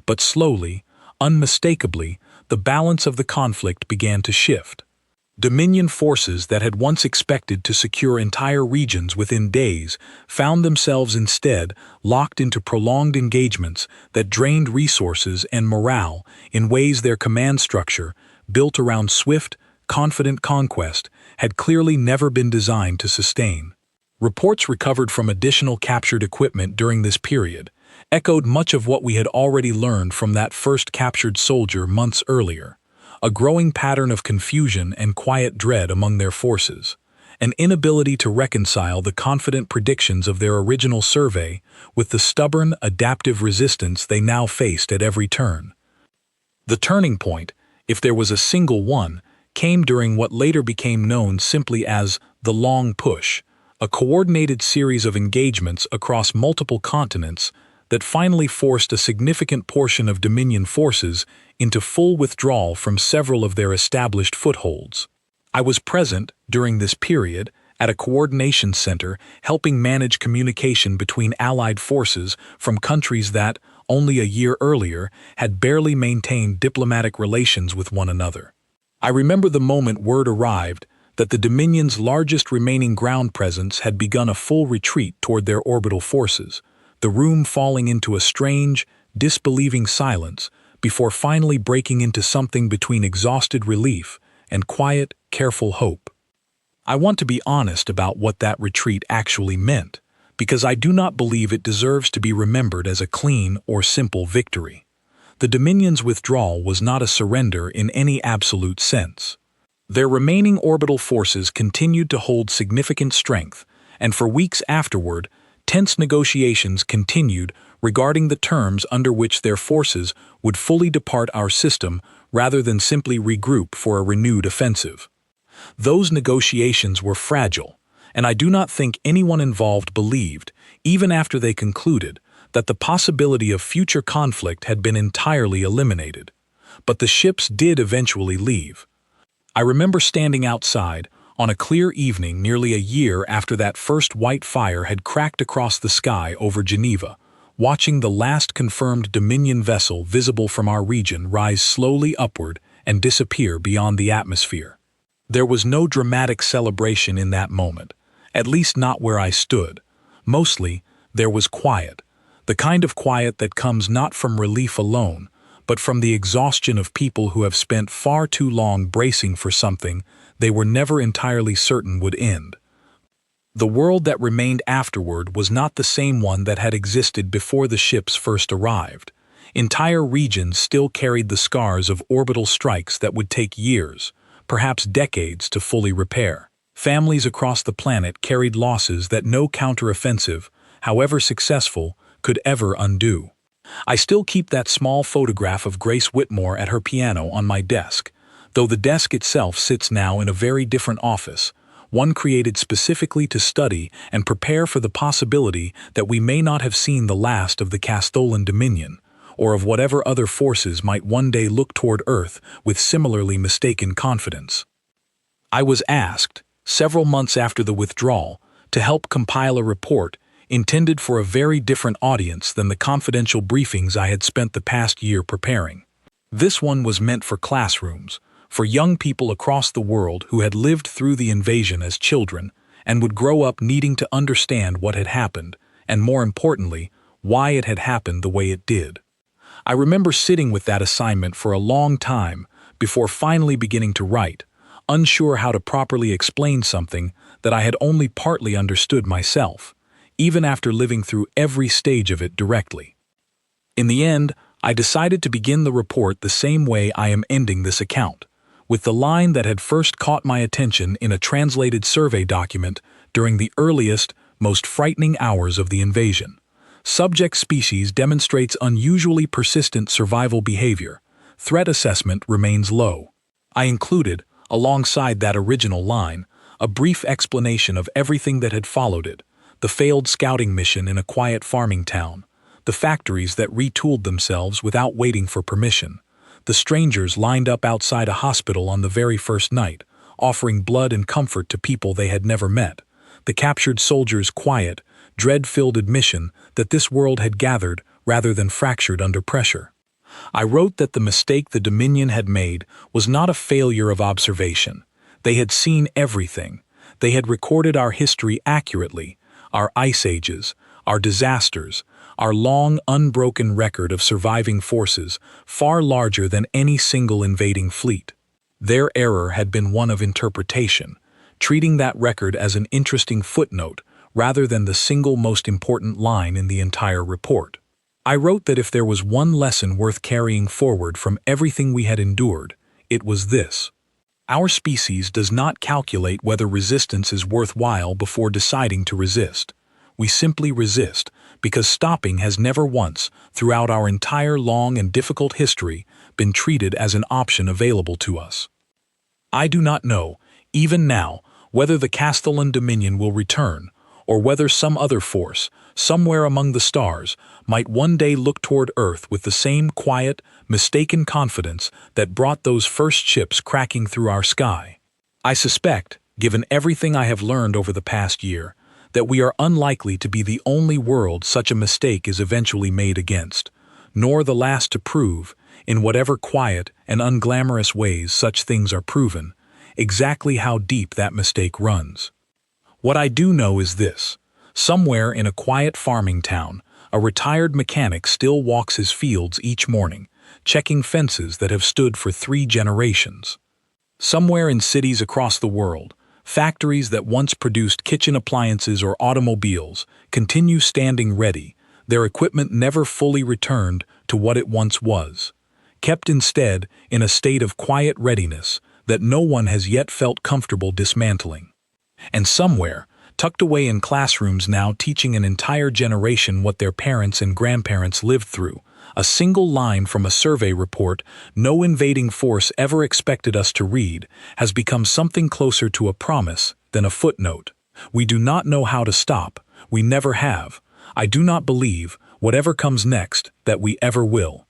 But slowly, unmistakably, the balance of the conflict began to shift. Dominion forces that had once expected to secure entire regions within days found themselves instead locked into prolonged engagements that drained resources and morale in ways their command structure, built around swift, confident conquest, had clearly never been designed to sustain. Reports recovered from additional captured equipment during this period echoed much of what we had already learned from that first captured soldier months earlier, a growing pattern of confusion and quiet dread among their forces, an inability to reconcile the confident predictions of their original survey with the stubborn, adaptive resistance they now faced at every turn. The turning point, if there was a single one, came during what later became known simply as the Long Push, a coordinated series of engagements across multiple continents that finally forced a significant portion of Dominion forces into full withdrawal from several of their established footholds. I was present, during this period, at a coordination center helping manage communication between allied forces from countries that, only a year earlier, had barely maintained diplomatic relations with one another. I remember the moment word arrived that the Dominion's largest remaining ground presence had begun a full retreat toward their orbital forces, the room falling into a strange, disbelieving silence before finally breaking into something between exhausted relief and quiet, careful hope. I want to be honest about what that retreat actually meant, because I do not believe it deserves to be remembered as a clean or simple victory. The Dominion's withdrawal was not a surrender in any absolute sense. Their remaining orbital forces continued to hold significant strength, and for weeks afterward, tense negotiations continued regarding the terms under which their forces would fully depart our system rather than simply regroup for a renewed offensive. Those negotiations were fragile, and I do not think anyone involved believed, even after they concluded, that the possibility of future conflict had been entirely eliminated. But the ships did eventually leave. I remember standing outside, on a clear evening nearly a year after that first white fire had cracked across the sky over Geneva, watching the last confirmed Dominion vessel visible from our region rise slowly upward and disappear beyond the atmosphere. There was no dramatic celebration in that moment, at least not where I stood. Mostly, there was quiet, the kind of quiet that comes not from relief alone, but from the exhaustion of people who have spent far too long bracing for something they were never entirely certain would end. The world that remained afterward was not the same one that had existed before the ships first arrived. Entire regions still carried the scars of orbital strikes that would take years, perhaps decades, to fully repair. Families across the planet carried losses that no counteroffensive, however successful, could ever undo. I still keep that small photograph of Grace Whitmore at her piano on my desk, though the desk itself sits now in a very different office, one created specifically to study and prepare for the possibility that we may not have seen the last of the Castolan Dominion, or of whatever other forces might one day look toward Earth with similarly mistaken confidence. I was asked, several months after the withdrawal, to help compile a report intended for a very different audience than the confidential briefings I had spent the past year preparing. This one was meant for classrooms, for young people across the world who had lived through the invasion as children and would grow up needing to understand what had happened, and more importantly, why it had happened the way it did. I remember sitting with that assignment for a long time before finally beginning to write, unsure how to properly explain something that I had only partly understood myself, even after living through every stage of it directly. In the end, I decided to begin the report the same way I am ending this account, with the line that had first caught my attention in a translated survey document during the earliest, most frightening hours of the invasion. Subject species demonstrates unusually persistent survival behavior. Threat assessment remains low. I included, alongside that original line, a brief explanation of everything that had followed it: the failed scouting mission in a quiet farming town, the factories that retooled themselves without waiting for permission, the strangers lined up outside a hospital on the very first night, offering blood and comfort to people they had never met, the captured soldiers' quiet, dread-filled admission that this world had gathered rather than fractured under pressure. I wrote that the mistake the Dominion had made was not a failure of observation. They had seen everything. They had recorded our history accurately, our ice ages, our disasters, our long, unbroken record of surviving forces far larger than any single invading fleet. Their error had been one of interpretation, treating that record as an interesting footnote rather than the single most important line in the entire report. I wrote that if there was one lesson worth carrying forward from everything we had endured, it was this: our species does not calculate whether resistance is worthwhile before deciding to resist. We simply resist, because stopping has never once, throughout our entire long and difficult history, been treated as an option available to us. I do not know, even now, whether the Castellan Dominion will return, or whether some other force, somewhere among the stars, might one day look toward Earth with the same quiet, mistaken confidence that brought those first ships cracking through our sky. I suspect, given everything I have learned over the past year, that we are unlikely to be the only world such a mistake is eventually made against, nor the last to prove, in whatever quiet and unglamorous ways such things are proven, exactly how deep that mistake runs. What I do know is this: somewhere in a quiet farming town, a retired mechanic still walks his fields each morning, checking fences that have stood for 3 generations. Somewhere in cities across the world, factories that once produced kitchen appliances or automobiles continue standing ready, their equipment never fully returned to what it once was, kept instead in a state of quiet readiness that no one has yet felt comfortable dismantling. And somewhere, tucked away in classrooms now teaching an entire generation what their parents and grandparents lived through, a single line from a survey report no invading force ever expected us to read has become something closer to a promise than a footnote. We do not know how to stop. We never have. I do not believe, whatever comes next, that we ever will.